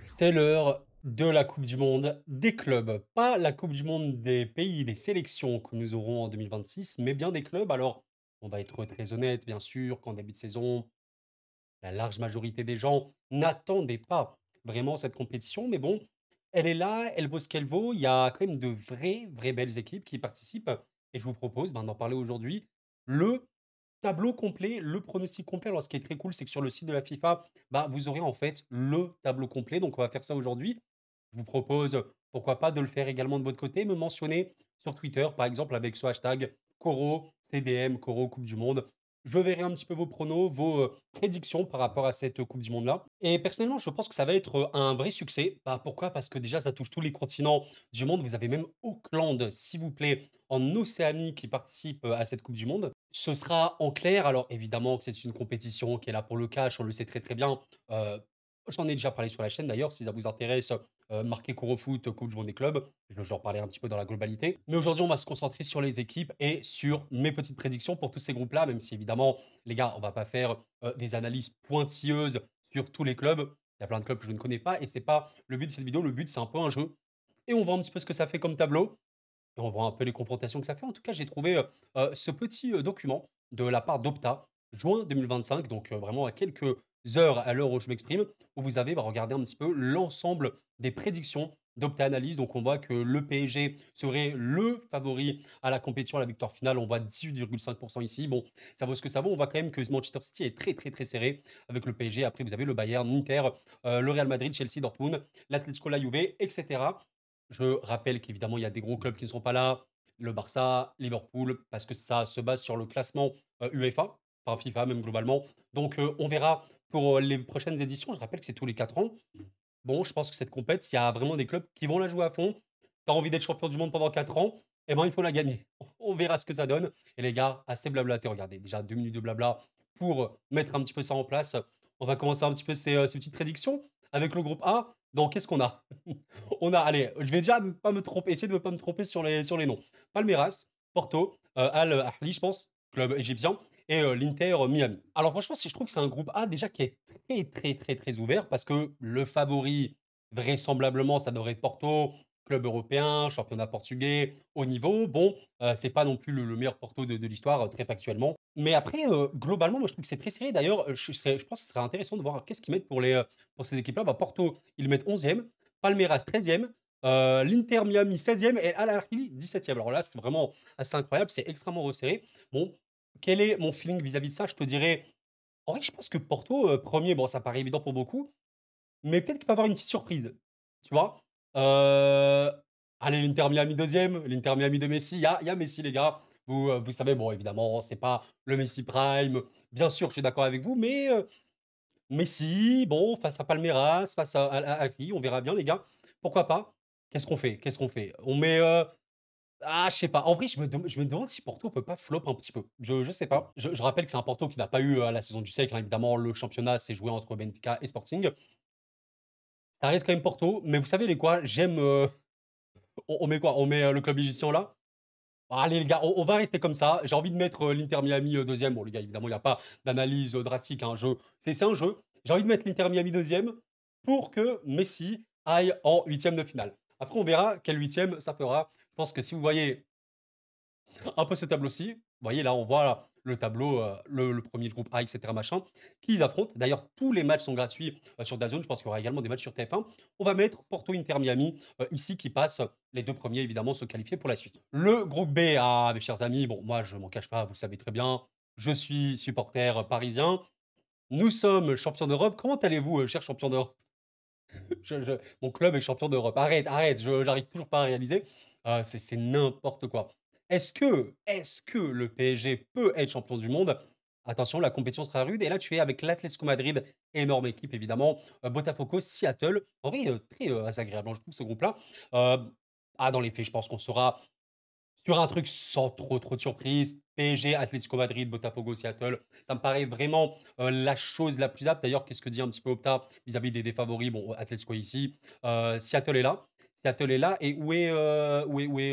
C'est l'heure de la coupe du monde des clubs. Pas la coupe du monde des pays, des sélections que nous aurons en 2026, mais bien des clubs. Alors, on va être très honnête, bien sûr, qu'en début de saison, la large majorité des gens n'attendaient pas vraiment cette compétition. Mais bon, elle est là, elle vaut ce qu'elle vaut. Il y a quand même de vraies belles équipes qui y participent. Et je vous propose d'en parler aujourd'hui. Le tableau complet, le pronostic complet. Alors, ce qui est très cool, c'est que sur le site de la FIFA, bah, vous aurez en fait le tableau complet. Donc, on va faire ça aujourd'hui. Je vous propose, pourquoi pas, de le faire également de votre côté, me mentionner sur Twitter, par exemple, avec ce hashtag Coro, CDM, Coro Coupe du Monde. Je verrai un petit peu vos pronos, vos prédictions par rapport à cette Coupe du Monde-là. Et personnellement, je pense que ça va être un vrai succès. Bah, pourquoi? Parce que déjà, ça touche tous les continents du monde. Vous avez même Auckland, s'il vous plaît, en Océanie qui participe à cette Coupe du Monde. Ce sera en clair. Alors, évidemment que c'est une compétition qui est là pour le cash, on le sait très très bien. Euh, J'en ai déjà parlé sur la chaîne d'ailleurs, si ça vous intéresse, marquez Corofoot, Coupe du monde des clubs. J'en parlais un petit peu dans la globalité. Mais aujourd'hui, on va se concentrer sur les équipes et sur mes petites prédictions pour tous ces groupes-là, même si évidemment, les gars, on va pas faire des analyses pointilleuses sur tous les clubs. Il y a plein de clubs que je ne connais pas et c'est pas le but de cette vidéo. Le but, c'est un peu un jeu. Et on voit un petit peu ce que ça fait comme tableau. Et on voit un peu les confrontations que ça fait. En tout cas, j'ai trouvé ce petit document de la part d'Opta, juin 2025, donc vraiment à quelques heures à l'heure où je m'exprime, où vous avez regardé un petit peu l'ensemble des prédictions d'Opta Analyse. Donc on voit que le PSG serait le favori à la compétition, à la victoire finale. On voit 18,5% ici. Bon, ça vaut ce que ça vaut. On voit quand même que Manchester City est très serré avec le PSG. Après, vous avez le Bayern, l'Inter, le Real Madrid, Chelsea, Dortmund, l'Atlético, la Juve, etc. Je rappelle qu'évidemment, il y a des gros clubs qui ne sont pas là. Le Barça, Liverpool, parce que ça se base sur le classement UEFA, enfin FIFA même globalement. Donc on verra pour les prochaines éditions. Je rappelle que c'est tous les 4 ans. Bon, je pense que cette compète, il y a vraiment des clubs qui vont la jouer à fond. Tu as envie d'être champion du monde pendant 4 ans, eh ben il faut la gagner. On verra ce que ça donne. Et les gars, assez blablaté. Regardez, déjà 2 minutes de blabla pour mettre un petit peu ça en place. On va commencer un petit peu ces petites prédictions avec le groupe A. Donc, qu'est-ce qu'on a? On a, allez, je vais déjà pas me tromper, essayer de ne pas me tromper sur les noms. Palmeiras, Porto, Al Ahly, je pense, club égyptien, et l'Inter Miami. Alors franchement, si je trouve que c'est un groupe A déjà qui est très ouvert parce que le favori, vraisemblablement, ça devrait être Porto, club européen, championnat portugais, haut niveau. Bon, c'est pas non plus le meilleur Porto de l'histoire, très factuellement. Mais après, globalement, moi je trouve que c'est très serré. D'ailleurs, je pense que ce serait intéressant de voir qu'est-ce qu'ils mettent pour ces équipes-là. Bah, Porto, ils le mettent 11e. Palmeiras 13e, l'Inter Miami 16e et Al Ahly 17e. Alors là, c'est vraiment assez incroyable, c'est extrêmement resserré. Bon, quel est mon feeling vis-à-vis de ça? Je te dirais, en vrai, je pense que Porto, premier, bon, ça paraît évident pour beaucoup, mais peut-être qu'il peut y avoir une petite surprise. Tu vois? Euh, Allez, l'Inter Miami deuxième, l'Inter Miami de Messi, il y a Messi, les gars. Vous savez, bon, évidemment, c'est pas le Messi Prime. Bien sûr, je suis d'accord avec vous, mais Messi, bon, face à Palmeiras, face à qui, on verra bien, les gars. Pourquoi pas? Qu'est-ce qu'on fait? Qu'est-ce qu'on fait? On met. Ah, je sais pas. En vrai, je me demande si Porto peut pas flop un petit peu. Je sais pas. Je rappelle que c'est un Porto qui n'a pas eu la saison du siècle, hein. Évidemment, le championnat s'est joué entre Benfica et Sporting. Ça reste quand même Porto, mais vous savez les quoi? J'aime. On met quoi? On met le club égyptien là? Allez les gars, on va rester comme ça. J'ai envie de mettre l'Inter Miami deuxième. Bon les gars, évidemment, il n'y a pas d'analyse drastique, hein. C'est un jeu. J'ai envie de mettre l'Inter Miami deuxième pour que Messi aille en huitième de finale. Après, on verra quel huitième ça fera. Je pense que si vous voyez un peu ce tableau-ci, vous voyez là, on voit le tableau, le premier groupe A, etc. machin, qui ils affrontent. D'ailleurs, tous les matchs sont gratuits sur DAZN. Je pense qu'il y aura également des matchs sur TF1. On va mettre Porto Inter Miami ici qui passe. Les deux premiers, évidemment, se qualifier pour la suite. Le groupe B, ah, mes chers amis, bon, moi, je m'en cache pas, vous le savez très bien. Je suis supporter parisien. Nous sommes champions d'Europe. Comment allez-vous, cher champion d'Europe? Mon club est champion d'Europe. Arrête, j'arrive toujours pas à réaliser. C'est n'importe quoi. Est-ce que le PSG peut être champion du monde? Attention, la compétition sera rude. Et là, tu es avec l'Atlético Madrid, énorme équipe évidemment. Botafogo, Seattle. En vrai, très agréable, hein, je trouve, ce groupe-là. Euh, dans les faits, je pense qu'on sera sur un truc sans trop de surprises. PSG, Atlético Madrid, Botafogo, Seattle. Ça me paraît vraiment la chose la plus apte. D'ailleurs, qu'est-ce que dit un petit peu Opta vis-à-vis des favoris? Bon, Atlético est ici. Seattle est là. Seattle est là. Et où est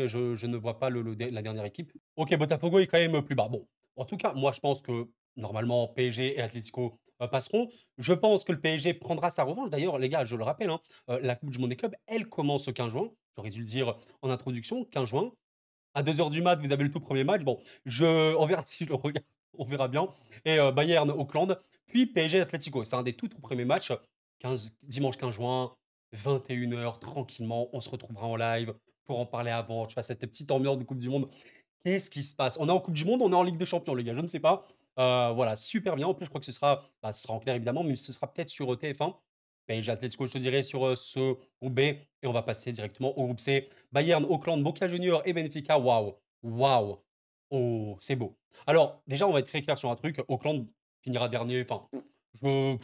je ne vois pas la dernière équipe. Ok, Botafogo est quand même plus bas. Bon, en tout cas, moi, je pense que normalement, PSG et Atlético passeront. Je pense que le PSG prendra sa revanche. D'ailleurs, les gars, je le rappelle, hein, la coupe du monde des clubs, elle commence le 15 juin. J'aurais dû le dire en introduction, 15 juin. À 2 heures du mat, vous avez le tout premier match. Bon, on verra si je le regarde, on verra bien. Et Bayern, Auckland, puis PSG, Atlético. C'est un des tout premiers matchs. Dimanche 15 juin, 21 h tranquillement. On se retrouvera en live pour en parler avant. Tu vois, cette petite ambiance de Coupe du Monde. Qu'est-ce qui se passe? On est en Coupe du Monde, on est en Ligue des Champions, les gars, je ne sais pas. Voilà, super bien. En plus, je crois que ce sera en clair évidemment, mais ce sera peut-être sur TF1. PSG Atlético, je te dirais, sur ce groupe B. Et on va passer directement au groupe C. Bayern, Auckland, Boca Juniors et Benfica. Waouh! Waouh! Oh, c'est beau. Alors, déjà, on va être très clair sur un truc. Auckland finira dernier. Enfin, on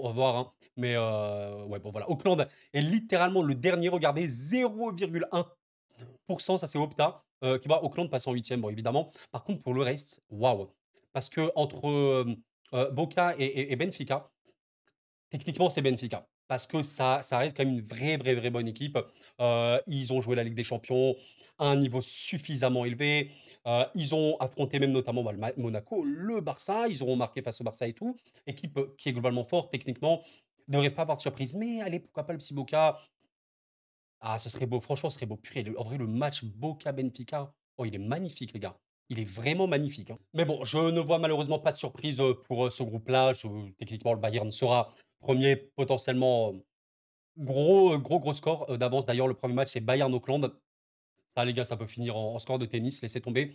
va voir, hein. Mais ouais, bon, voilà. Auckland est littéralement le dernier. Regardez, 0,1%, ça c'est Opta, qui va Auckland passer en huitième, bon évidemment. Par contre, pour le reste, waouh! Parce que entre Boca et Benfica, techniquement, c'est Benfica. Parce que ça reste quand même une vraie bonne équipe. Ils ont joué la Ligue des Champions à un niveau suffisamment élevé. Ils ont affronté même notamment, bah, Monaco, le Barça. Ils auront marqué face au Barça et tout. Équipe, qui est globalement forte techniquement. Ne devrait pas avoir de surprise. Mais allez, pourquoi pas le petit Boca? Ah, ce serait beau, franchement, ce serait beau. Purée, en vrai, le match Boca-Benfica, oh, il est magnifique, les gars. Il est vraiment magnifique, hein. Mais bon, je ne vois malheureusement pas de surprise pour ce groupe-là. Techniquement, le Bayern sera premier, potentiellement gros score d'avance. D'ailleurs, le premier match, c'est Bayern-Auckland. Ça, les gars, ça peut finir en score de tennis, laissez tomber.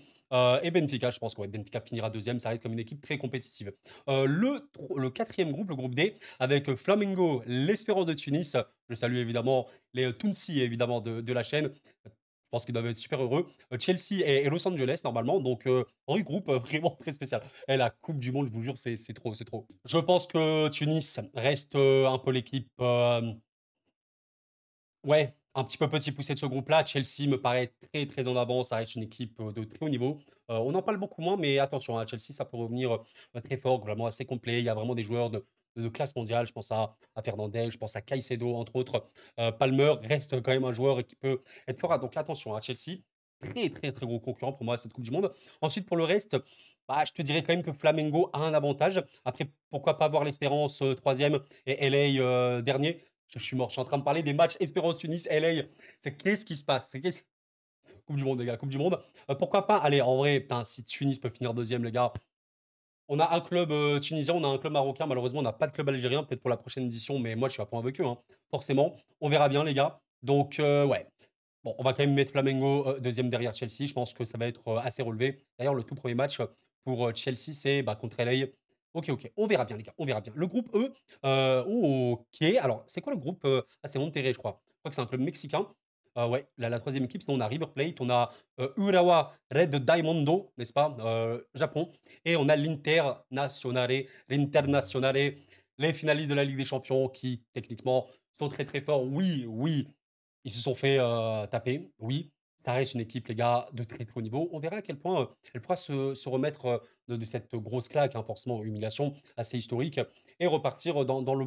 Et Benfica, je pense que ouais, Benfica finira deuxième, ça reste comme une équipe très compétitive. Le quatrième groupe, le groupe D, avec Flamengo, l'Espérance de Tunis. Je salue évidemment les Tounsi, évidemment, de la chaîne. Je pense qu'ils doivent être super heureux. Chelsea et Los Angeles, normalement. Donc, un groupe vraiment très spécial. Et la Coupe du Monde, je vous jure, c'est trop, c'est trop. Je pense que Tunis reste un peu l'équipe. Ouais, un petit peu petit poussé de ce groupe-là. Chelsea me paraît très en avance. Ça reste une équipe de très haut niveau. On en parle beaucoup moins, mais attention, hein, Chelsea, ça peut revenir très fort, vraiment assez complet. Il y a vraiment des joueurs de classe mondiale. Je pense à Fernandez, je pense à Caicedo, entre autres. Palmer reste quand même un joueur qui peut être fort. Donc attention, à Chelsea, très gros concurrent pour moi à cette Coupe du Monde. Ensuite, pour le reste, bah, je te dirais quand même que Flamengo a un avantage. Après, pourquoi pas voir l'Espérance troisième et LA dernier. Je suis mort, je suis en train de parler des matchs Espérance-Tunis, LA. Qu'est-ce qui se passe? Coupe du monde, les gars, Coupe du monde. Pourquoi pas? Allez, en vrai, putain, si Tunis peut finir deuxième, les gars. On a un club tunisien, on a un club marocain. Malheureusement, on n'a pas de club algérien, peut-être pour la prochaine édition, mais moi, je suis à fond avec eux, hein, forcément. On verra bien, les gars. Donc, ouais. Bon, on va quand même mettre Flamengo deuxième derrière Chelsea. Je pense que ça va être assez relevé. D'ailleurs, le tout premier match pour Chelsea, c'est bah, contre LA. Ok. On verra bien, les gars. On verra bien. Le groupe E, ok. Alors, c'est quoi le groupe Ah, c'est Monterrey, je crois. Je crois que c'est un club mexicain. Ouais, la troisième équipe. Sinon, on a River Plate, on a Urawa Red Diamondo, n'est-ce pas Japon. Et on a l'Internazionale, les finalistes de la Ligue des Champions qui, techniquement, sont très forts. Oui, ils se sont fait taper, oui. Ça reste une équipe, les gars, de très haut niveau. On verra à quel point elle pourra se remettre de cette grosse claque, hein, forcément, humiliation assez historique, et repartir dans le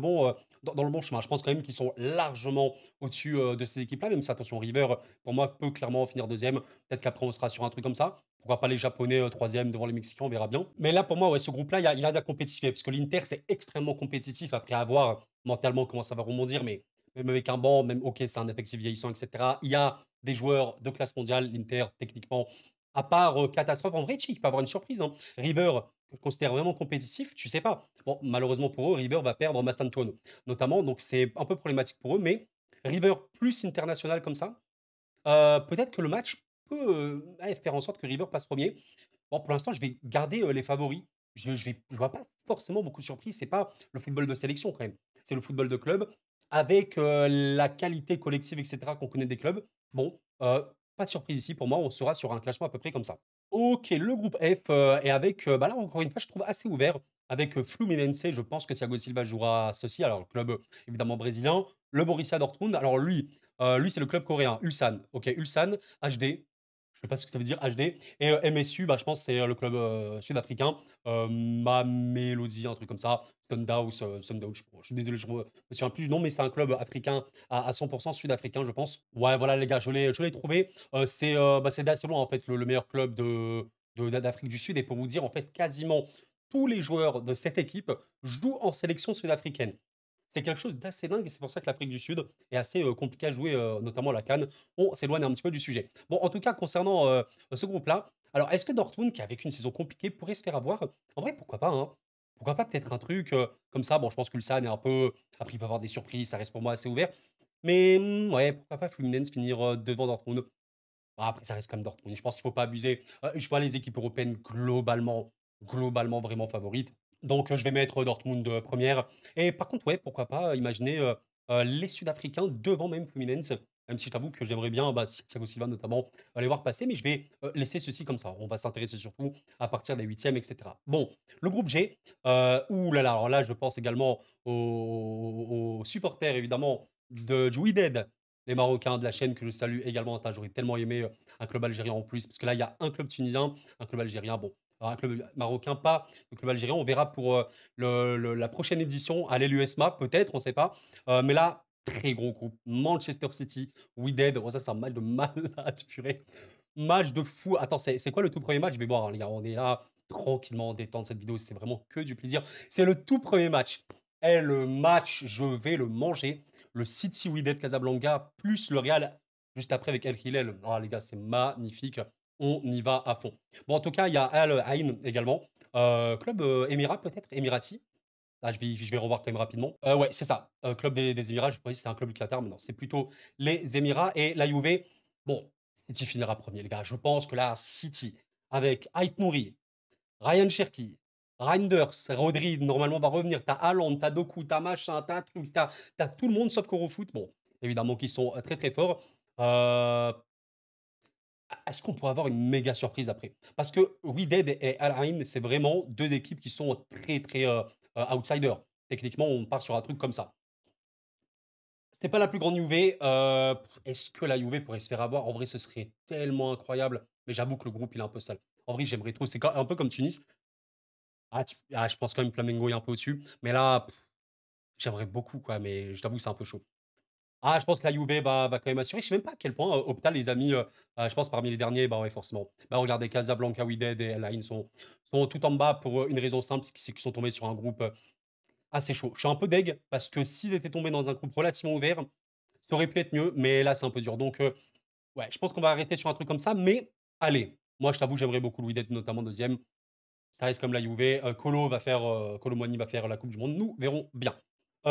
dans le bon chemin. Je pense quand même qu'ils sont largement au-dessus de ces équipes-là, même si, attention, River, pour moi, peut clairement finir deuxième. Peut-être qu'après, on sera sur un truc comme ça. Pourquoi pas les Japonais troisième devant les Mexicains, on verra bien. Mais là, pour moi, ouais, ce groupe-là, il a de la compétitivité, parce que l'Inter, c'est extrêmement compétitif, après avoir mentalement comment ça va rebondir, mais même avec un banc, même OK, c'est un effectif vieillissant, et cetera. Il y a des joueurs de classe mondiale, l'Inter, techniquement, à part catastrophe, en vrai, il peut avoir une surprise, hein. River, que je considère vraiment compétitif, tu sais pas. Bon, malheureusement pour eux, River va perdre Mastantuono, notamment, donc c'est un peu problématique pour eux, mais River plus international comme ça, peut-être que le match peut ouais, faire en sorte que River passe premier. Bon, pour l'instant, je vais garder les favoris. Je vois pas forcément beaucoup de surprises. C'est pas le football de sélection quand même. C'est le football de club avec la qualité collective, etc. qu'on connaît des clubs. Bon, pas de surprise ici pour moi. On sera sur un classement à peu près comme ça. Ok, le groupe F est avec, bah là encore une fois, je trouve assez ouvert. Avec Fluminense, je pense que Thiago Silva jouera ceci. Alors, le club évidemment brésilien. Le Borussia Dortmund. Alors, lui c'est le club coréen. Ulsan. Ok, Ulsan, HD. Je sais pas ce que ça veut dire, HD. Et MSU, bah, je pense que c'est le club sud-africain. Mamelodi, un truc comme ça. Sundown, je suis désolé, je me souviens plus du nom, mais c'est un club africain à 100% sud-africain, je pense. Ouais, voilà, les gars, je l'ai trouvé. C'est loin, en fait, le meilleur club d'Afrique du Sud. Et pour vous dire, en fait, quasiment tous les joueurs de cette équipe jouent en sélection sud-africaine. C'est quelque chose d'assez dingue et c'est pour ça que l'Afrique du Sud est assez, compliqué à jouer, notamment la CAN. On s'éloigne un petit peu du sujet. Bon, en tout cas, concernant, ce groupe-là, alors est-ce que Dortmund, qui a vécu une saison compliquée, pourrait se faire avoir? En vrai, pourquoi pas, hein? Pourquoi pas peut-être un truc, comme ça? Bon, je pense que Ulsan est un peu après il peut y avoir des surprises, ça reste pour moi assez ouvert. Mais, ouais, pourquoi pas Fluminense finir, devant Dortmund? Ah, après ça reste comme Dortmund. Je pense qu'il faut pas abuser. Je vois les équipes européennes globalement vraiment favorites. Donc, je vais mettre Dortmund, 1. Et par contre, ouais, pourquoi pas imaginer, les Sud-Africains devant même Fluminense. Même si je t'avoue que j'aimerais bien, bah, Thiago Silva notamment, les voir passer, mais je vais, laisser ceci comme ça. On va s'intéresser surtout à partir des huitièmes et cetera. Bon, le groupe G, ouh là là, alors là, je pense également aux supporters évidemment du Wydad, les Marocains de la chaîne que je salue également. Attends, j'aurais tellement aimé, un club algérien en plus, parce que là, il y a un club tunisien, un club algérien, bon, alors un club marocain, pas le club algérien. On verra pour, la prochaine édition à l'USMA, peut-être, on ne sait pas. Mais là, très gros groupe. Manchester City, Wydad, oh ça, c'est un match de malade, purée. Match de fou. Attends, c'est quoi le tout premier match? Je vais voir, hein, les gars. On est là, tranquillement, en détente. Cette vidéo, c'est vraiment que du plaisir. C'est le tout premier match. Et le match, je vais le manger. Le City Wydad Casablanca, plus le Real, juste après avec El Hilal. Ah, les gars, c'est magnifique. On y va à fond. Bon, en tout cas, il y a Al Ain également. Club émirat, peut-être, émirati. Là, je vais revoir quand même rapidement. Ouais, c'est ça. Club des Émirats. Je croyais que c'était un club du Qatar, mais non, c'est plutôt les Émirats. Et la Juve, bon, City finira premier, les gars. Je pense que là, City, avec Ait Nouri, Ryan Cherki, Reinders, Rodri, normalement, va revenir. T'as Haaland, t'as Doku, t'as machin, t'as truc, t'as tout le monde sauf qu'Eurofoot. Bon, évidemment, qui sont très très forts. Est-ce qu'on pourrait avoir une méga surprise après? Parce que Wydad et Al Ain, c'est vraiment 2 équipes qui sont très, très, outsiders. Techniquement, on part sur un truc comme ça. C'est pas la plus grande Juve, est-ce que la Juve pourrait se faire avoir? En vrai, ce serait tellement incroyable, mais j'avoue que le groupe, il est un peu sale. En vrai, j'aimerais trop, c'est quand un peu comme Tunis. Je pense quand même Flamengo est un peu au-dessus, mais là, j'aimerais beaucoup quoi, mais je t'avoue que c'est un peu chaud. Je pense que la Juve va quand même assurer. Je sais même pas à quel point, Opta les a mis, je pense parmi les derniers, bah, ouais, forcément. Bah, regardez Casablanca, Wydad et Al Ain sont tout en bas pour, une raison simple, c'est qu'ils sont tombés sur un groupe, assez chaud. Je suis un peu deg parce que s'ils étaient tombés dans un groupe relativement ouvert, ça aurait pu être mieux, mais là, c'est un peu dur. Donc, ouais, je pense qu'on va rester sur un truc comme ça, mais allez, moi, je t'avoue, j'aimerais beaucoup le Wydad, notamment deuxième. Ça reste comme la Juve, Kolo Muani va faire la coupe du monde, nous verrons bien.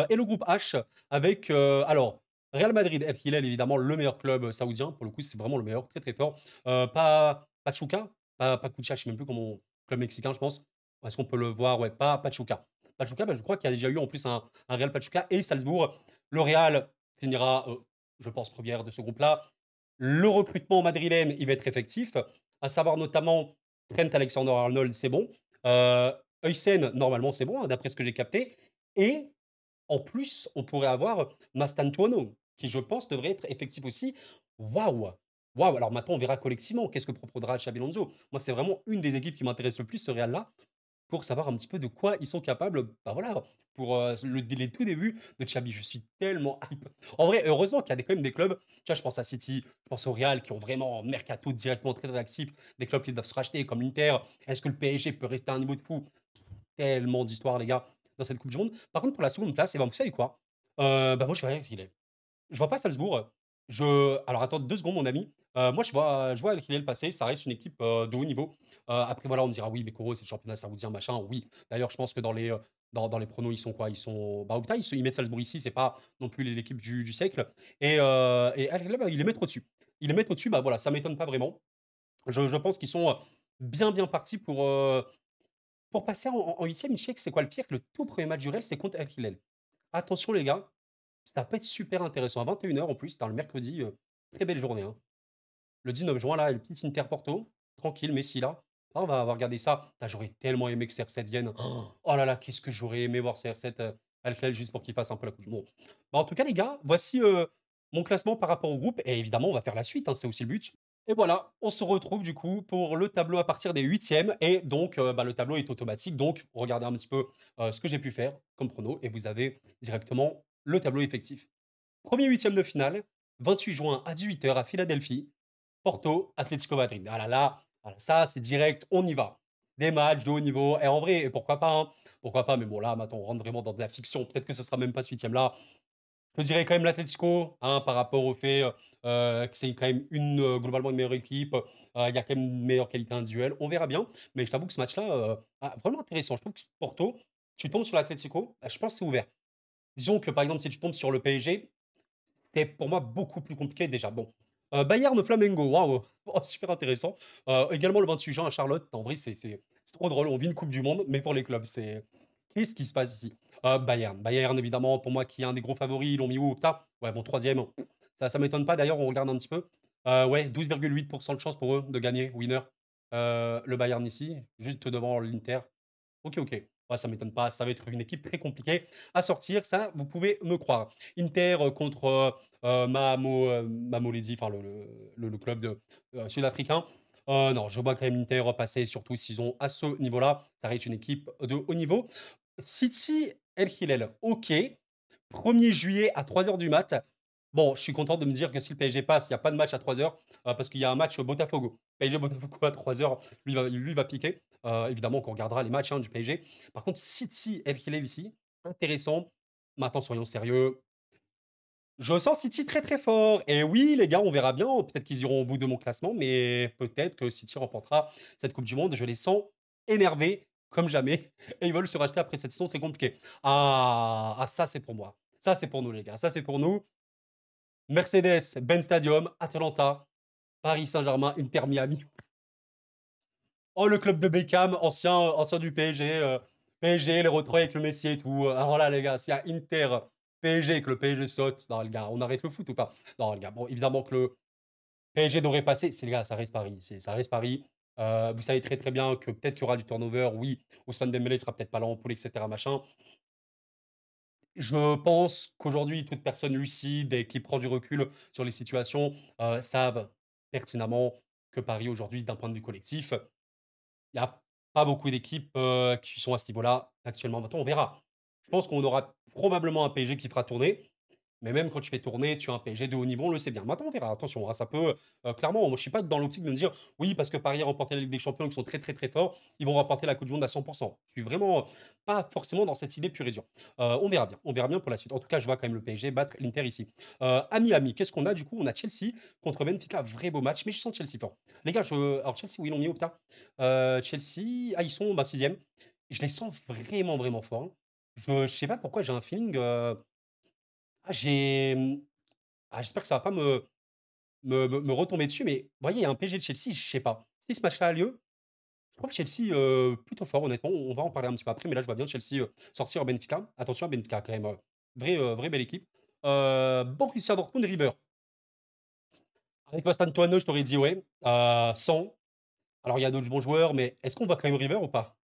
Et le groupe H avec, alors Real Madrid, El Hilal évidemment le meilleur club, saoudien, pour le coup c'est vraiment le meilleur, très, très fort. Pas Pachuca, pas Pachuca, je sais même plus comment club mexicain je pense. Est-ce qu'on peut le voir? Ouais, pas Pachuca. Pachuca, bah, je crois qu'il y a déjà eu en plus un Real Pachuca et Salzbourg. Le Real finira, je pense 1 de ce groupe-là. Le recrutement madrilène, il va être effectif, à savoir notamment Trent Alexander-Arnold, c'est bon. Huysen, normalement, c'est bon, hein, d'après ce que j'ai capté. Et en plus, on pourrait avoir Mastantuono, qui, je pense, devrait être effectif aussi. Waouh! Waouh! Alors maintenant, on verra collectivement qu'est-ce que proposera Xabi Alonso. Moi, c'est vraiment une des équipes qui m'intéresse le plus, ce Real-là, pour savoir un petit peu de quoi ils sont capables, bah, voilà, pour, les tout débuts de Xabi. Je suis tellement hype. En vrai, heureusement qu'il y a quand même des clubs, tu vois, je pense à City, je pense au Real qui ont vraiment mercato directement très, très actif, des clubs qui doivent se racheter comme l'Inter. Est-ce que le PSG peut rester à un niveau de fou? Tellement d'histoires, les gars, dans cette coupe du monde. Par contre, pour la seconde place, et ben, vous savez quoi? Bah, moi, je vais Al Hilal. Je vois pas Salzbourg. Alors attends 2 secondes mon ami. Moi je vois Al Hilal passer, ça reste une équipe, de haut niveau. Après voilà, on me dira: «Oui, mais Koro, c'est le championnat saoudien, machin». Oui, d'ailleurs je pense que dans les pronos, ils sont quoi? Ils sont bah, Opta, ils mettent Salzbourg ici, c'est pas non plus l'équipe du siècle et Al Hilal, bah, ils les mettent au-dessus. Ils les mettent au-dessus, bah, voilà, ça m'étonne pas vraiment. Je pense qu'ils sont, bien, bien partis pour passer en 8e. Je sais que c'est quoi le pire? Le tout premier match du Real, c'est contre Al Hilal. Attention les gars, ça peut être super intéressant. À 21 h en plus, dans le mercredi, très belle journée, hein. Le 19 juin là, le petit Inter Porto, tranquille, Messi là. On va regarder ça. Putain, j'aurais tellement aimé que CR7 vienne. Oh là là, qu'est-ce que j'aurais aimé voir CR7, à l'Hlel juste pour qu'il fasse un peu la coupe du monde. Bah, en tout cas les gars, voici, mon classement par rapport au groupe et évidemment on va faire la suite, hein, c'est aussi le but. Et voilà, on se retrouve du coup pour le tableau à partir des huitièmes et donc, bah, le tableau est automatique. Donc regardez un petit peu, ce que j'ai pu faire comme prono et vous avez directement le tableau effectif. Premier huitième de finale, 28 juin à 18 h à Philadelphie, Porto, Atlético Madrid. Ah là là, voilà, ça c'est direct, on y va. des matchs de haut niveau et en vrai, et pourquoi pas, hein? Pourquoi pas? Mais bon là, maintenant, on rentre vraiment dans de la fiction. Peut-être que ce sera même pas ce 8e là. Je dirais quand même l'Atlético, hein, par rapport au fait, que c'est quand même globalement une meilleure équipe, il y a quand même une meilleure qualité individuelle. On verra bien, mais je t'avoue que ce match-là, vraiment intéressant. Je trouve que Porto, tu tombes sur l'Atlético, je pense que c'est ouvert. Disons que, par exemple, si tu tombes sur le PSG, c'est pour moi beaucoup plus compliqué déjà. Bon, Bayern Flamengo, waouh! Oh, super intéressant. Également le 28 juin à Charlotte. En vrai, c'est trop drôle. On vit une coupe du monde, mais pour les clubs, c'est qu'est-ce qui se passe ici? Bayern évidemment, pour moi qui est un des gros favoris, ils l'ont mis où? Putain, ouais, bon troisième. Ça m'étonne pas d'ailleurs, on regarde un petit peu. Ouais, 12,8 de chance pour eux de gagner, winner. Le Bayern ici, juste devant l'Inter. OK, OK. Ouais, ça m'étonne pas, ça va être une équipe très compliquée à sortir, ça, vous pouvez me croire. Inter, contre, Mamelodi, enfin le club sud-africain. Non, je vois quand même Inter passer, surtout s'ils ont à ce niveau-là, ça reste une équipe de haut niveau. City El Hilal, OK. 1er juillet à 3 heures du mat. Bon, je suis content de me dire que si le PSG passe, il y a pas de match à 3 heures, parce qu'il y a un match Botafogo. PSG Botafogo à 3 heures, lui va piquer. Évidemment qu'on regardera les matchs, hein, du PSG. Par contre, City El Hilal ici, intéressant. Maintenant, soyons sérieux. Je sens City très, très fort et oui, les gars, on verra bien. Peut-être qu'ils iront au bout de mon classement, mais peut-être que City remportera cette coupe du monde. Je les sens énervés comme jamais et ils veulent se racheter après cette saison très compliquée. Ah, ça, c'est pour moi. Ça, c'est pour nous, les gars. Ça, c'est pour nous. Mercedes, Benz Stadium, Atalanta, Paris Saint-Germain, Inter Miami. Oh, le club de Beckham, ancien du PSG. PSG, les retrouvés avec le Messi et tout. Alors là, les gars, s'il y a Inter, PSG et que le PSG saute, non, les gars, on arrête le foot ou pas? Non, les gars, bon, évidemment que le PSG devrait passer. C'est, les gars, ça reste Paris. Ça reste Paris. Vous savez très très bien que peut-être qu'il y aura du turnover. Oui, Ousmane Dembélé sera peut-être pas là en poule, etc. Machin. Je pense qu'aujourd'hui, toute personne lucide et qui prend du recul sur les situations savent pertinemment que Paris, aujourd'hui, d'un point de vue collectif, il n'y a pas beaucoup d'équipes qui sont à ce niveau-là actuellement. Maintenant, on verra. Je pense qu'on aura probablement un PSG qui fera tourner. Mais même quand tu fais tourner, tu as un PSG de haut niveau, on le sait bien. Maintenant, on verra. Attention, hein, ça peut clairement, moi, je suis pas dans l'optique de me dire oui, parce que Paris a remporté la Ligue des Champions, ils sont très très très forts, ils vont remporter la Coupe du Monde à 100%. Je suis vraiment pas forcément dans cette idée pure et dure. On verra bien. On verra bien pour la suite. En tout cas, je vois quand même le PSG battre l'Inter ici. À Miami, qu'est-ce qu'on a du coup? On a Chelsea contre Benfica, vrai beau match, mais je sens Chelsea fort. Les gars, alors Chelsea, oui, ils l'ont mis au putain. Chelsea, ils sont bah, 6e. Je les sens vraiment vraiment forts, hein. Je sais pas pourquoi, j'ai un feeling. J'ai j'espère que ça va pas me retomber dessus, mais vous voyez, il y a un PSG de Chelsea, je sais pas. Si ce match-là a lieu, je trouve Chelsea, plutôt fort honnêtement. On va en parler un petit peu après, mais là, je vois bien Chelsea, sortir Benfica. Attention à Benfica quand même, vraie belle équipe. Borussia Dortmund, River. Avec Antoine, je t'aurais dit ouais, 100. Alors il y a d'autres bons joueurs, mais est-ce qu'on va quand même River ou pas?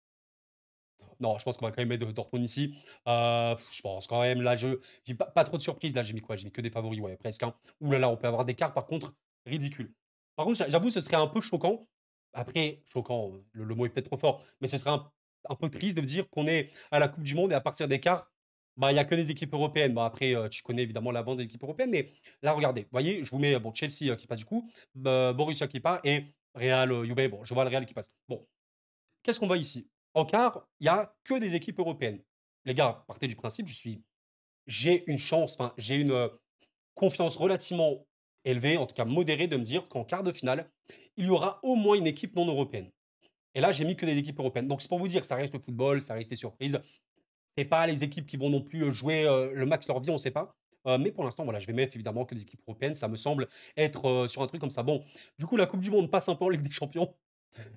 Non, je pense qu'on va quand même mettre Dortmund ici. Je pense quand même, là, j'ai pas trop de surprises. Là, j'ai mis quoi? J'ai mis que des favoris, ouais, presque, hein. Ouh là là, on peut avoir des cartes, par contre, ridicules. Par contre, j'avoue, ce serait un peu choquant. Après, choquant, le mot est peut-être trop fort, mais ce serait un peu triste de me dire qu'on est à la Coupe du Monde et à partir des quarts, bah, il y a que des équipes européennes. Bon, après, tu connais évidemment l'avant des équipes européennes, mais là, regardez, vous voyez, je vous mets bon, Chelsea qui passe du coup, Borussia qui part et Real, Juve. Bon, je vois le Real qui passe. Bon, qu'est-ce qu'on voit ici? En quart, il y a que des équipes européennes. Les gars, partez du principe, j'ai une chance, enfin, j'ai une confiance relativement élevée, en tout cas modérée, de me dire qu'en quart de finale, il y aura au moins une équipe non européenne. Et là, j'ai mis que des équipes européennes. Donc, c'est pour vous dire, ça reste le football, ça reste des surprises. C'est pas les équipes qui vont non plus jouer le max leur vie, on ne sait pas. Mais pour l'instant, voilà, je vais mettre évidemment que des équipes européennes. Ça me semble être sur un truc comme ça. Bon, du coup, la Coupe du Monde passe un peu en Ligue des Champions.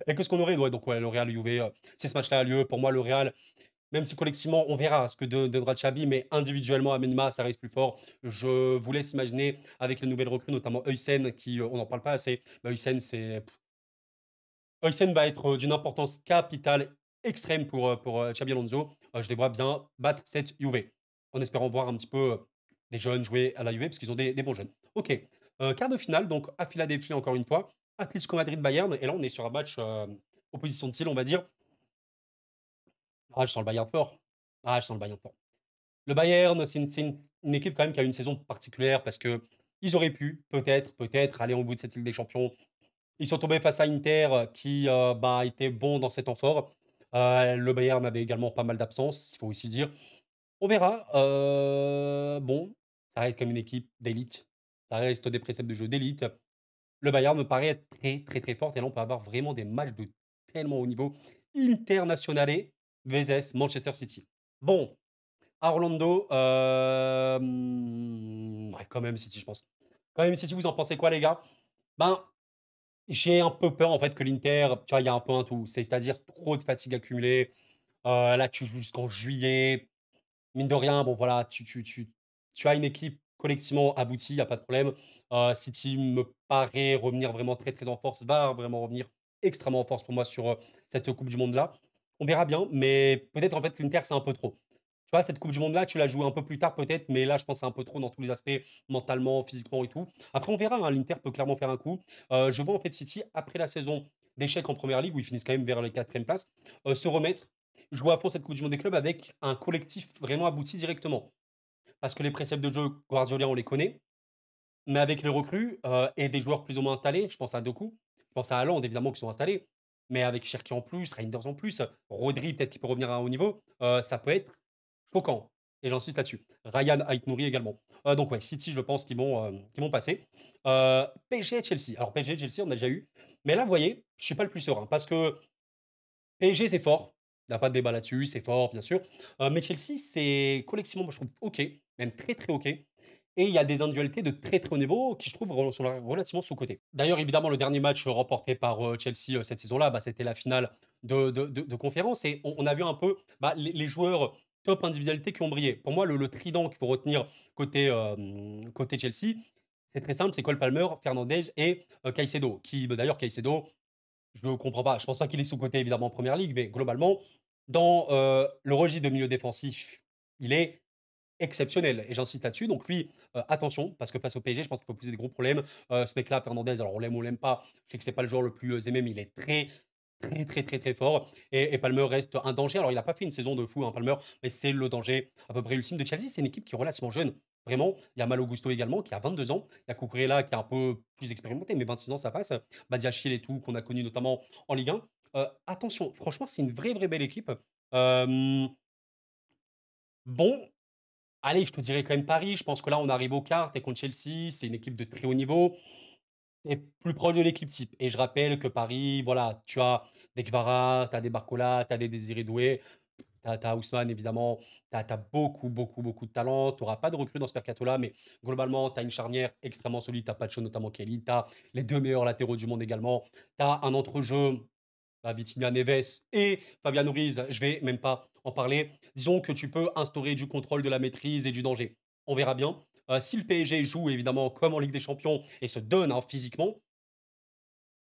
Et qu'est-ce qu'on aurait? Ouais, donc, ouais, le Real Juve, si ce match-là a lieu, pour moi, le Real, même si collectivement, on verra ce que donnera Xabi, mais individuellement, à minima, ça reste plus fort. Je vous laisse imaginer avec les nouvelles recrues, notamment Huysen, qui, on n'en parle pas assez. Bah, Huysen va être d'une importance capitale, extrême pour Xabi Alonso. Je les vois bien battre cette Juve, en espérant voir un petit peu des jeunes jouer à la Juve, parce qu'ils ont des bons jeunes. Ok, quart de finale, donc à Philadelphie, encore une fois. Atlético Madrid-Bayern, et là, on est sur un match opposition de style, on va dire. Ah, je sens le Bayern fort. Ah, je sens le Bayern fort. Le Bayern, c'est une équipe quand même qui a une saison particulière parce que ils auraient pu peut-être aller au bout de cette Ligue des Champions. Ils sont tombés face à Inter, qui, bah, était bon dans cet temps fort. Le Bayern avait également pas mal d'absences, il faut aussi le dire. On verra, bon, ça reste comme une équipe d'élite. Ça reste des préceptes de jeu d'élite. Le Bayern me paraît être très, très, très forte et là, on peut avoir vraiment des matchs de tellement haut niveau. Internazionale VS Manchester City. Bon, à Orlando, ouais, quand même City, je pense. Quand même City, vous en pensez quoi, les gars? Ben, j'ai un peu peur, en fait, que l'Inter, tu vois, il y a un peu un tout. C'est-à-dire trop de fatigue accumulée. Là, tu joues jusqu'en juillet. Mine de rien, bon, voilà, tu as une équipe collectivement aboutie, il y a pas de problème. City me paraît revenir vraiment très, très en force, va vraiment revenir extrêmement en force pour moi sur, cette coupe du monde-là. On verra bien, mais peut-être, en fait, l'Inter, c'est un peu trop. Tu vois, cette coupe du monde-là, tu l'as jouée un peu plus tard peut-être, mais là, je pense que c'est un peu trop dans tous les aspects, mentalement, physiquement et tout. Après, on verra, hein, l'Inter peut clairement faire un coup. Je vois, en fait, City, après la saison d'échecs en première ligue, où ils finissent quand même vers les 4e places, se remettre, jouer à fond cette coupe du monde des clubs avec un collectif vraiment abouti directement. Parce que les préceptes de jeu Guardiola, on les connaît, mais avec les recrues, et des joueurs plus ou moins installés, je pense à Doku, je pense à Haaland évidemment qui sont installés, mais avec Cherki en plus, Reinders en plus, Rodri peut-être qu'il peut revenir à un haut niveau, ça peut être choquant et j'insiste là-dessus. Ryan Aït-Nouri également. Donc ouais, City, je pense qu'ils vont passer. PSG et Chelsea. Alors PSG et Chelsea, on a déjà eu, mais là, vous voyez, je suis pas le plus serein parce que PSG, c'est fort. Il y a pas de débat là-dessus, c'est fort, bien sûr. Mais Chelsea, c'est collectivement, moi, je trouve OK, même très, très OK. Et il y a des individualités de très, très haut niveau qui, je trouve, sont relativement sous-cotées. D'ailleurs, évidemment, le dernier match remporté par Chelsea cette saison-là, bah, c'était la finale de conférence. Et on a vu un peu bah, les joueurs top individualités qui ont brillé. Pour moi, le trident qu'il faut retenir côté Chelsea, c'est très simple, c'est Cole Palmer, Fernandez et Caicedo. Qui, bah, d'ailleurs, Caicedo, je ne comprends pas. Je pense pas qu'il est sous-coté évidemment en première ligue, mais globalement, dans, le registre de milieu défensif, il est exceptionnel et j'insiste là-dessus. Donc lui, attention, parce que face au PSG, je pense qu'il peut poser des gros problèmes. Ce mec-là, Fernandez, alors on l'aime ou on l'aime pas, je sais que c'est pas le joueur le plus, aimé, mais il est très, très, très, très, très fort et Palmer reste un danger. Alors il a pas fait une saison de fou, hein, Palmer, mais c'est le danger à peu près ultime de Chelsea. C'est une équipe qui est relativement jeune, vraiment. Il y a Malo Gusto également qui a 22 ans. Il y a Cucurella qui est un peu plus expérimenté, mais 26 ans, ça passe. Badiachil et tout, qu'on a connu notamment en Ligue 1. Attention, franchement, c'est une vraie, vraie belle équipe. Hem, bon, allez, je te dirais quand même Paris. Je pense que là, on arrive au quart, tu contre Chelsea, c'est une équipe de très haut niveau. Tu plus proche de l'équipe type et je rappelle que Paris, voilà, tu as des Kvara, tu as des Barcola, tu as des Désiré Doué, tu as Ousmane évidemment, tu as beaucoup, beaucoup, beaucoup de talent. Tu auras pas de recrues dans ce mercato-là, mais globalement, tu as une charnière extrêmement solide. Tu as Pacho notamment Kelly, tu as les 2 meilleurs latéraux du monde également. Tu as un entrejeu bah, Vitinha, Neves et Fabian Ruiz, je vais même pas en parler. Disons que tu peux instaurer du contrôle, de la maîtrise et du danger. On verra bien. Si le PSG joue évidemment comme en Ligue des Champions et se donne hein, physiquement,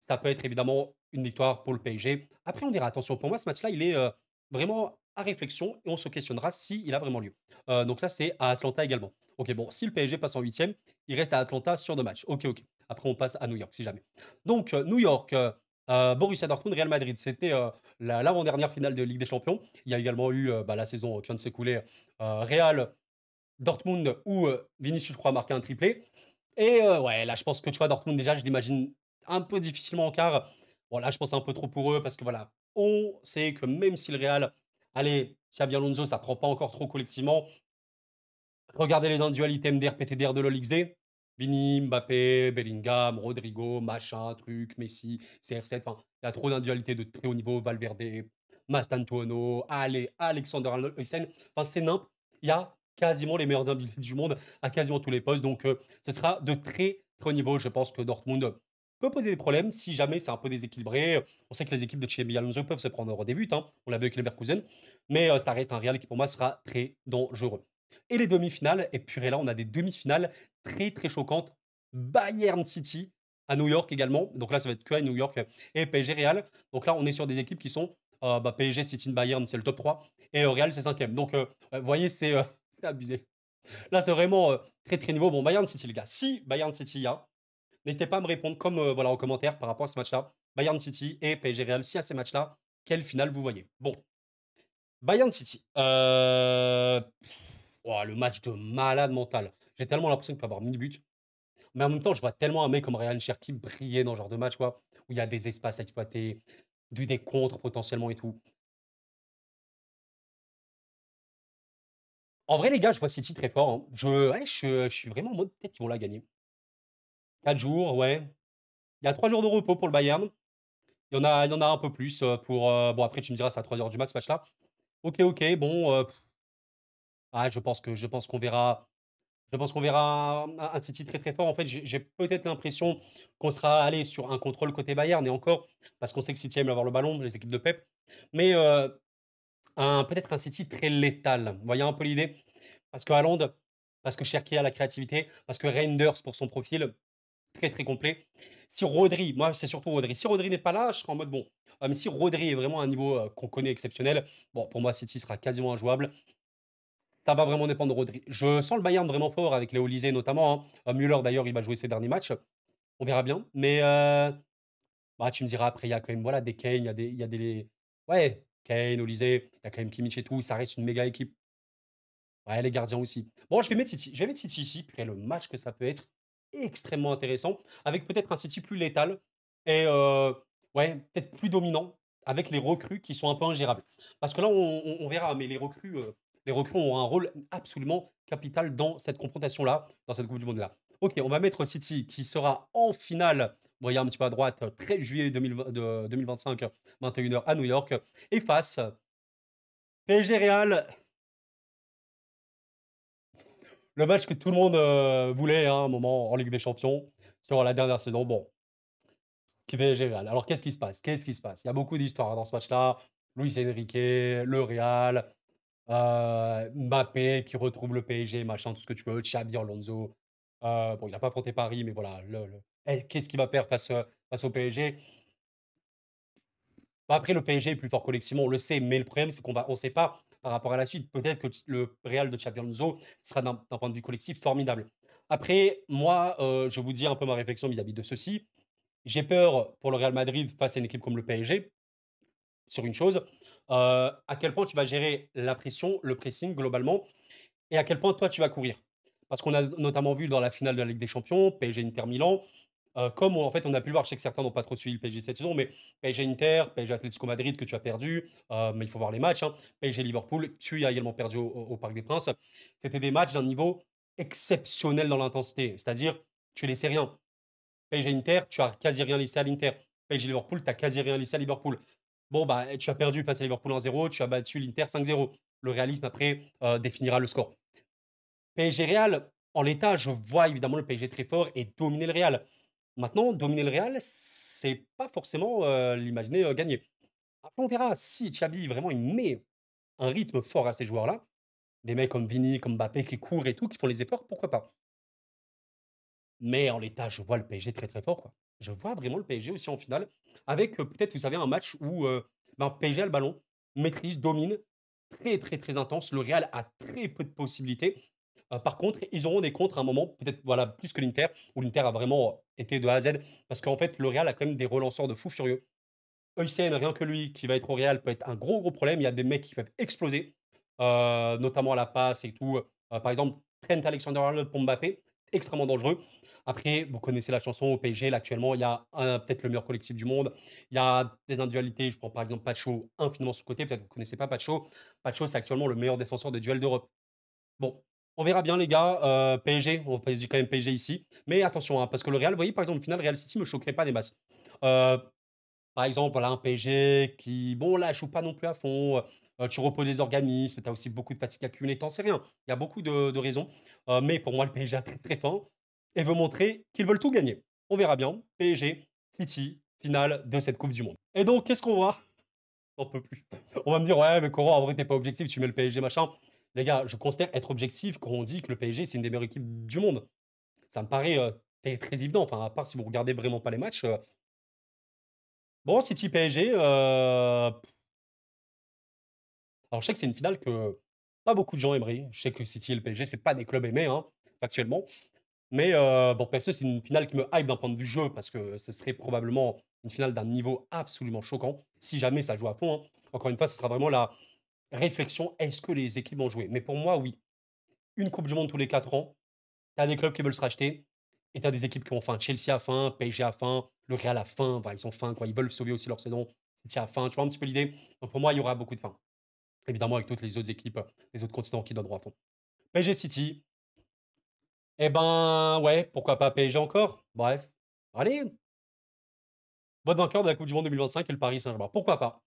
ça peut être évidemment une victoire pour le PSG. Après, on verra. Attention, pour moi, ce match-là, il est vraiment à réflexion et on se questionnera s'il a vraiment lieu. Donc là, c'est à Atlanta également. Ok, bon, si le PSG passe en huitième, il reste à Atlanta sur 2 matchs. Ok, ok. Après, on passe à New York, si jamais. Donc, New York, Borussia Dortmund, Real Madrid. C'était l'avant-dernière finale de Ligue des Champions. Il y a également eu bah, la saison qui vient de s'écouler. Real, Dortmund, où Vinicius, je crois, a marqué un triplé. Et ouais, là, je pense que tu vois, Dortmund, déjà, je l'imagine un peu difficilement en quart. Bon, là, je pense un peu trop pour eux parce que voilà, on sait que même si le Real, allez, Xabi Alonso, ça prend pas encore trop collectivement. Regardez les individualités MDR, PTDR de l'OLXD. Vini, Mbappé, Bellingham, Rodrigo, machin, truc, Messi, CR7. Enfin, il y a trop d'individualités de très haut niveau. Valverde, Mastantuono, allez, Alexander Arnold, Huysen. Enfin, c'est nimp. Il y a quasiment les meilleurs individualités du monde à quasiment tous les postes. Donc, ce sera de très, très haut niveau. Je pense que Dortmund peut poser des problèmes si jamais c'est un peu déséquilibré. On sait que les équipes de Xabi Alonso peuvent se prendre au début. Hein. On l'a vu avec Leverkusen. Mais ça reste un Real qui, pour moi, sera très dangereux. Et les demi-finales, et purée là, on a des demi-finales très, très choquantes. Bayern City à New York également. Donc là, ça va être que à New York et PSG Real. Donc là, on est sur des équipes qui sont bah, PSG, City, Bayern, c'est le top 3. Et Real, c'est cinquième. Donc, vous voyez, c'est abusé. Là, c'est vraiment très, très niveau. Bon, Bayern City, les gars. Si Bayern City y a, n'hésitez pas à me répondre comme voilà, en commentaire par rapport à ce match-là. Bayern City et PSG Real, si à ces matchs-là, quelle finale vous voyez? Bon, Bayern City. Ouah, le match de malade mental. J'ai tellement l'impression qu'il peut avoir 1000 buts. Mais en même temps, je vois tellement un mec comme Ryan Cherki briller dans ce genre de match, quoi. où il y a des espaces à exploiter, des contres potentiellement et tout. En vrai, les gars, je vois City très fort, hein. Je suis vraiment en mode peut-être qu'ils vont la gagner. 4 jours, ouais. Il y a 3 jours de repos pour le Bayern. Il y en a un peu plus, bon après tu me diras c'est à 3 heures du mat ce match-là. OK, OK, bon, je pense qu'on verra un City très, très fort. En fait, j'ai peut-être l'impression qu'on sera allé sur un contrôle côté Bayern et encore, parce qu'on sait que City aime avoir le ballon, les équipes de Pep. Mais, peut-être un City très létal. Vous voyez un peu l'idée? Parce que Haaland, parce que Cherki a la créativité, parce que Reinders pour son profil, très, très complet. Si Rodri, moi c'est surtout Rodri. Si Rodri n'est pas là, je serai en mode bon. Mais si Rodri est vraiment à un niveau qu'on connaît exceptionnel, bon, pour moi, City sera quasiment injouable. Ça va vraiment dépendre de Rodri. Je sens le Bayern vraiment fort avec Léo Lisé notamment, hein. Müller d'ailleurs, il va jouer ses derniers matchs. On verra bien. Mais bah, tu me diras après, il y a quand même voilà, des Kane, il y a des ouais, Kane, Olise, il y a quand même Kimmich et tout. Ça reste une méga équipe. Ouais, les gardiens aussi. Bon, je vais mettre City. Je vais mettre City ici. Puis le match que ça peut être extrêmement intéressant, avec peut-être un City plus létal et ouais, peut-être plus dominant, avec les recrues qui sont un peu ingérables. Parce que là, on verra, mais les recrues ont un rôle absolument capital dans cette confrontation-là, dans cette Coupe du Monde-là. Ok, on va mettre City qui sera en finale. Bon, il y a un petit peu à droite, 13 juillet 2020 2025, 21 h à New York. Et face, PSG Real, le match que tout le monde voulait hein, à un moment en Ligue des Champions sur la dernière saison. Bon, qui PSG Real. Alors qu'est-ce qui se passe? Qu'est-ce qui se passe? Il y a beaucoup d'histoires hein, dans ce match-là. Luis Enrique, le Real, Mbappé qui retrouve le PSG, machin, tout ce que tu veux, Xabi Alonso. Bon, il n'a pas affronté Paris, mais voilà. Qu'est-ce qu'il va faire face au PSG? Bah, après, le PSG est plus fort collectivement, on le sait, mais le problème, c'est on ne sait pas par rapport à la suite. Peut-être que le Real de Xabi Alonso sera d'un point de vue collectif formidable. Après, moi, je vais vous dire un peu ma réflexion vis-à-vis de ceci. J'ai peur pour le Real Madrid face à une équipe comme le PSG sur une chose, à quel point tu vas gérer la pression, le pressing globalement et à quel point toi tu vas courir. Parce qu'on a notamment vu dans la finale de la Ligue des Champions, PSG Inter Milan, comme en fait on a pu le voir, je sais que certains n'ont pas trop suivi le PSG cette saison, mais PSG Inter, PSG Atlético Madrid que tu as perdu, mais il faut voir les matchs, hein, PSG Liverpool, tu as également perdu au Parc des Princes. C'était des matchs d'un niveau exceptionnel dans l'intensité, c'est-à-dire tu laissais rien. PSG Inter, tu as quasi rien laissé à l'Inter. PSG Liverpool, tu as quasi rien laissé à Liverpool. Bon, bah, tu as perdu face à Liverpool 1-0, tu as battu l'Inter 5-0. Le réalisme, après, définira le score. PSG Real, en l'état, je vois évidemment le PSG très fort et dominer le Real. Maintenant, dominer le Real, c'est pas forcément l'imaginer gagner. Après, on verra si Xabi vraiment il met un rythme fort à ces joueurs-là. Des mecs comme Vini, comme Mbappé qui courent et tout, qui font les efforts, pourquoi pas. Mais en l'état, je vois le PSG très, très fort, quoi. Je vois vraiment le PSG aussi en finale avec, peut-être, vous savez, un match où, ben, PSG a le ballon, maîtrise, domine, très, très, très intense. Le Real a très peu de possibilités. Par contre, ils auront des contres à un moment, peut-être, voilà, plus que l'Inter, où l'Inter a vraiment été de A à Z. Parce qu'en fait, le Real a quand même des relanceurs de fou furieux. Huysen, rien que lui, qui va être au Real, peut être un gros, gros problème. Il y a des mecs qui peuvent exploser, notamment à la passe et tout. Par exemple, Trent Alexander-Arnold pour Mbappé, extrêmement dangereux. Après, vous connaissez la chanson au PSG, là, actuellement, il y a peut-être le meilleur collectif du monde. Il y a des individualités, je prends par exemple Pacho, infiniment sous-côté. Peut-être que vous ne connaissez pas Pacho. Pacho, c'est actuellement le meilleur défenseur de duel d'Europe. Bon, on verra bien, les gars. PSG, on va quand même PSG ici. Mais attention, hein, parce que le Real, vous voyez, par exemple, le final, Real City me choquerait pas des masses. Euh, Par exemple, voilà, un PSG qui, bon, là, joue pas non plus à fond. Tu reposes les organismes, tu as aussi beaucoup de fatigue accumulée, t'en sais rien. Il y a beaucoup de raisons. Mais pour moi, le PSG a très, très faim et veut montrer qu'ils veulent tout gagner. On verra bien. PSG, City, finale de cette Coupe du Monde. Et donc, qu'est-ce qu'on voit? On peut plus. On va me dire, ouais, mais Coran, en vrai, t'es pas objectif, tu mets le PSG, machin. Les gars, je considère être objectif quand on dit que le PSG, c'est une des meilleures équipes du monde. Ça me paraît très, très évident. Enfin, à part si vous regardez vraiment pas les matchs. Bon, City PSG, alors je sais que c'est une finale que pas beaucoup de gens aimeraient. Je sais que City et le PSG, c'est pas des clubs aimés, hein, factuellement. Mais bon, perso, c'est une finale qui me hype d'un point de vue jeu parce que ce serait probablement une finale d'un niveau absolument choquant si jamais ça joue à fond, hein. Encore une fois, ce sera vraiment la réflexion, est-ce que les équipes vont jouer? Mais pour moi, oui. Une coupe du monde tous les 4 ans, tu as des clubs qui veulent se racheter Et tu as des équipes qui ont faim. Chelsea a faim, PSG a faim, le Real a faim, enfin, ils ont faim, quoi. Ils veulent sauver aussi leur saison. City a faim, tu vois un petit peu l'idée? Donc pour moi, il y aura beaucoup de faim. Évidemment, avec toutes les autres équipes, les autres continents qui donneront à fond. PSG City, eh ben, ouais, pourquoi pas PSG encore? Bref. Allez, votre vainqueur de la Coupe du monde 2025 est le Paris Saint-Germain. Pourquoi pas?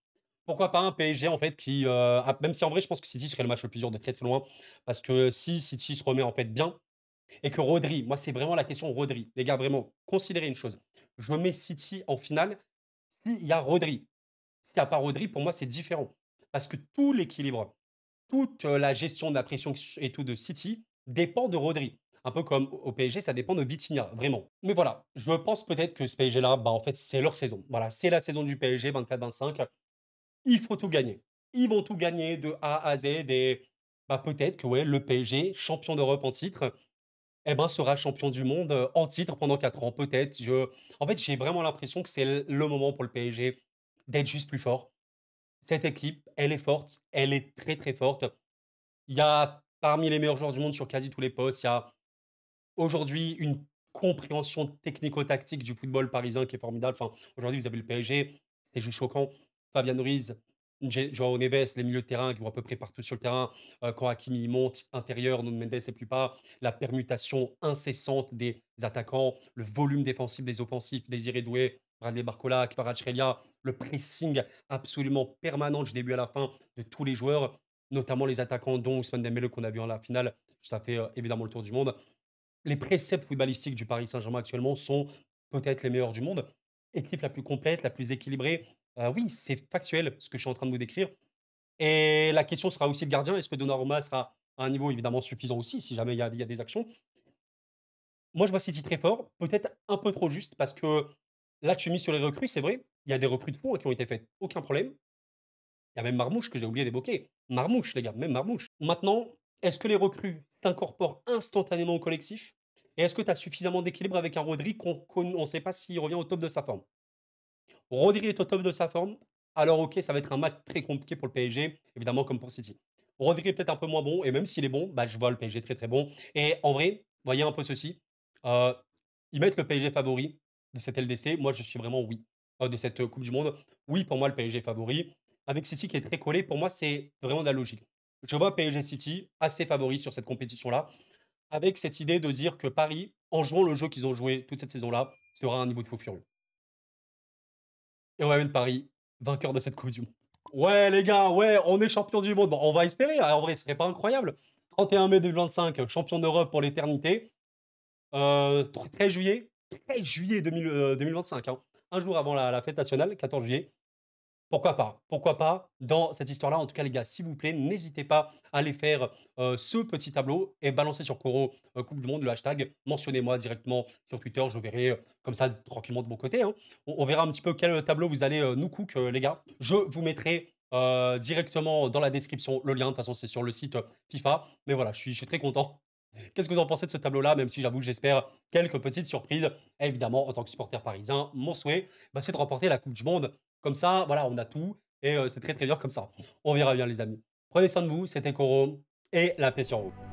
Pourquoi pas un PSG en fait qui, même si en vrai je pense que City serait le match le plus dur de très, très loin, parce que si City se remet en fait bien et que Rodri, moi c'est vraiment la question Rodri. Les gars, vraiment, considérez une chose, je me mets City en finale s'il y a Rodri. S'il y a pas Rodri, pour moi c'est différent. Parce que tout l'équilibre, toute, la gestion de la pression et tout de City dépend de Rodri. Un peu comme au PSG, ça dépend de Vitinha, vraiment. Mais voilà, je pense peut-être que ce PSG-là, bah, en fait, c'est leur saison. Voilà, c'est la saison du PSG 24-25. Il faut tout gagner. Ils vont tout gagner de A à Z et bah, peut-être que ouais, le PSG, champion d'Europe en titre, eh ben, sera champion du monde, en titre pendant 4 ans, peut-être. En fait, j'ai vraiment l'impression que c'est le moment pour le PSG d'être juste plus fort. Cette équipe, elle est forte, elle est très, très forte. Il y a parmi les meilleurs joueurs du monde sur quasi tous les postes. Il y a aujourd'hui une compréhension technico-tactique du football parisien qui est formidable. Enfin, aujourd'hui, vous avez le PSG, c'est juste choquant. Fabien Ruiz, Joao Neves, les milieux de terrain qui vont à peu près partout sur le terrain. Quand Hakimi monte, intérieur, Nuno Mendes et plus pas. La permutation incessante des attaquants, le volume défensif des offensifs, Désiré Doué, Bradley Barcola, Kvaratskhelia, le pressing absolument permanent du début à la fin de tous les joueurs, notamment les attaquants, dont Ousmane Dembélé qu'on a vu en la finale. Ça fait évidemment le tour du monde. Les préceptes footballistiques du Paris Saint-Germain actuellement sont peut-être les meilleurs du monde. Équipe la plus complète, la plus équilibrée. Oui, c'est factuel ce que je suis en train de vous décrire. Et la question sera aussi le gardien. Est-ce que Donnarumma sera à un niveau évidemment suffisant aussi, si jamais il y a des actions? Moi, je vois City très fort, peut-être un peu trop juste, parce que là, tu mises sur les recrues, c'est vrai. Il y a des recrues de fond qui ont été faites, aucun problème. Il y a même Marmouche que j'ai oublié d'évoquer. Marmouche, les gars, même Marmouche. Maintenant, est-ce que les recrues s'incorporent instantanément au collectif? Et est-ce que tu as suffisamment d'équilibre avec un Rodri qu'on ne sait pas s'il revient au top de sa forme? Rodri est au top de sa forme, alors ok, ça va être un match très compliqué pour le PSG, évidemment comme pour City. Rodri est peut-être un peu moins bon, et même s'il est bon, bah, je vois le PSG très très bon. Et en vrai, voyez un peu ceci, euh, ils mettent le PSG favori de cette LDC, moi je suis vraiment oui, de cette Coupe du Monde. Oui, pour moi le PSG est favori. Avec City qui est très collé, pour moi c'est vraiment de la logique. Je vois PSG City assez favori sur cette compétition-là, avec cette idée de dire que Paris, en jouant le jeu qu'ils ont joué toute cette saison-là, sera à un niveau de fou furieux. Et on va mettre Paris vainqueur de cette Coupe du Monde. Ouais, les gars, ouais, on est champion du monde. Bon, on va espérer. En vrai, ce serait pas incroyable. 31 mai 2025, champion d'Europe pour l'éternité. 13 juillet, 13 juillet 2025, hein. Un jour avant la fête nationale, 14 juillet. Pourquoi pas? Pourquoi pas? Dans cette histoire-là, en tout cas, les gars, s'il vous plaît, n'hésitez pas à aller faire ce petit tableau et balancer sur Coro Coupe du Monde le hashtag. Mentionnez-moi directement sur Twitter, je verrai comme ça tranquillement de mon côté, hein. On verra un petit peu quel tableau vous allez nous cook, les gars. Je vous mettrai directement dans la description le lien. De toute façon, c'est sur le site FIFA. Mais voilà, je suis très content. Qu'est-ce que vous en pensez de ce tableau-là? Même si j'avoue, j'espère quelques petites surprises. Et évidemment, en tant que supporter parisien, mon souhait, bah, c'est de remporter la Coupe du Monde. Comme ça, voilà, on a tout et c'est très, très bien comme ça. On verra bien les amis. Prenez soin de vous, c'était Koro et la paix sur vous.